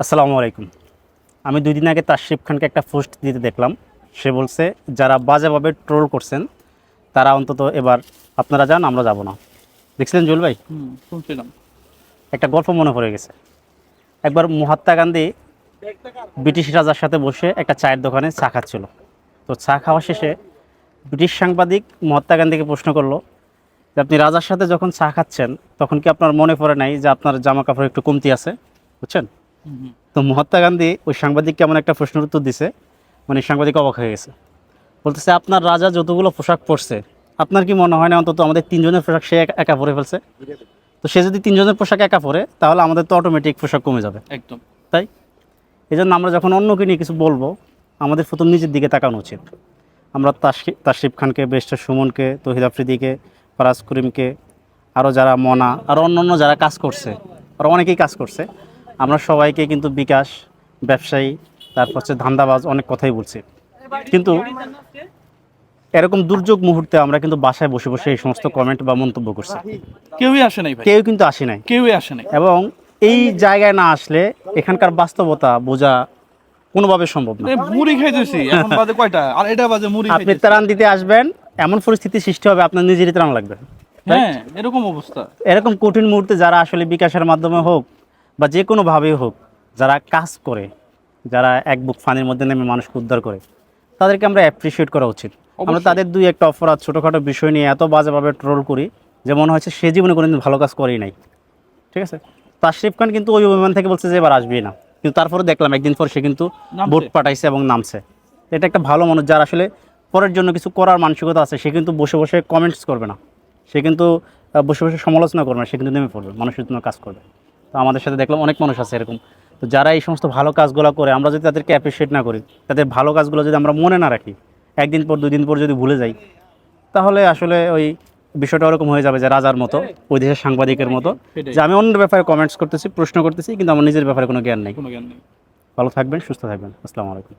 আসসালামু আলাইকুম। আমি 2 দিন আগে তাশরিফ খানকে একটা পোস্ট দিতে দেখলাম। সে বলছে যারা বাজেভাবে ট্রোল করছেন তারা অন্তত এবার আপনারা যান, আমরা যাব না। দেখছিলেন জুয়েল ভাই? শুনছিলাম। একটা গল্প মনে পড়ে গেছে। একবার মহাত্মা গান্ধী ব্রিটিশ রাজার সাথে বসে একটা চায়ের দোকানে চা খাচ্ছিল। তো চা খাওয়া শেষে ব্রিটিশ সাংবাদিক মহাত্মা গান্ধীকে প্রশ্ন করলো যে আপনি রাজার সাথে যখন চা খাচ্ছেন তখন কি আপনার মনে পড়ে নাই যে আপনার জামা কাপড় একটু কমতি আছে? বুঝছেন? তো মহাত্মা গান্ধী ওই সাংবাদিককে এমন একটা প্রশ্নের উত্তর দিছে, মানে সাংবাদিক অবাক হয়ে গেছে। বলতেছে আপনার রাজা যতগুলো পোশাক পরছে, আপনার কি মনে হয় না অন্তত আমাদের 3 জনের পোশাক সে একা পরে ফেলছে? তো সে যদি 3 জনের পোশাক একা পরে তাহলে আমাদের তো অটোমেটিক পোশাক কমে যাবে। একদম। তাই এই জন্য আমরা যখন অন্যকে নিয়ে কিছু বলবো আমাদের প্রথম নিজের দিকে তাকানো উচিত। আমরা তাশরিফ খানকে, বেস্টার সুমনকে, তহিদ আফ্রিদিকে, ফারাজ করিমকে, আরও যারা মনা, আরও অন্য যারা কাজ করছে, আরও অনেকেই কাজ করছে, আমরা সবাইকে কিন্তু বিকাশ, ব্যবসায়ী, তারপর হচ্ছে ধান্দাবাজ অনেক কথাই বলছি। কিন্তু এরকম দুর্যোগ মুহূর্তে আমরা কিন্তু বাসায় বসে বসে এই সমস্ত কমেন্ট বা মন্তব্য করছি। কেউই আসে নাই ভাই, কেউ কিন্তু আসে নাই। কেউই আসে নাই। এবং এই জায়গায় না আসলে এখানকার বাস্তবতা বোঝা কোনোভাবে সম্ভব না। মুড়ি খাইতেছি এখন বাজে কয়টা, আর এটা বাজে মুড়ি আপনি খাইতেছি। ত্রাণ দিতে আসবেন, এমন পরিস্থিতি সৃষ্টি হবে আপনার নিজেরই ত্রাণ লাগবে। হ্যাঁ, এরকম অবস্থা। এরকম কঠিন মুহূর্তে যারা আসলে বিকাশের মাধ্যমে হোক বা যে কোনোভাবেই হোক, যারা কাজ করে, যারা এক বুক পানির মধ্যে নেমে মানুষকে উদ্ধার করে, তাদেরকে আমরা অ্যাপ্রিসিয়েট করা উচিত। আমরা অবশ্যই। তাদের দুই একটা অপরাধ, ছোটোখাটো বিষয় নিয়ে এত বাজেভাবে ট্রোল করি যে মনে হচ্ছে সে জীবনে কোনোদিন ভালো কাজ করেই নাই। ঠিক আছে, তাশরিফ খান কিন্তু ওই অভিমান থেকে বলছে যে এবার আসবেই না, কিন্তু তারপরে দেখলাম একদিন পর সে কিন্তু নামছে। ভোট পাঠাইছে এবং নামছে। এটা একটা ভালো মানুষ, যার আসলে পরের জন্য কিছু করার মানসিকতা আছে, সে কিন্তু বসে বসে কমেন্টস করবে না, সে কিন্তু বসে বসে সমালোচনা করবে না, সে কিন্তু নেমে পড়বে, মানুষের জন্য কাজ করবে। তো আমাদের সাথে দেখলাম অনেক মানুষ আছে এরকম। তো যারা এই সমস্ত ভালো কাজগুলো করে আমরা যদি তাদেরকে অ্যাপ্রিসিয়েট না করি, তাদের ভালো কাজগুলো যদি আমরা মনে না রাখি, একদিন পর 2 দিন পর যদি ভুলে যাই, তাহলে আসলে ওই বিষয়টা ওরকম হয়ে যাবে যে রাজার মতো, ওই দেশের সাংবাদিকের মতো, সেটাই। যে আমি অন্যের ব্যাপারে কমেন্টস করতেছি, প্রশ্ন করতেছি, কিন্তু আমার নিজের ব্যাপারে কোনো জ্ঞান নেই। কোনো জ্ঞান নেই। ভালো থাকবেন, সুস্থ থাকবেন। আসসালামু আলাইকুম।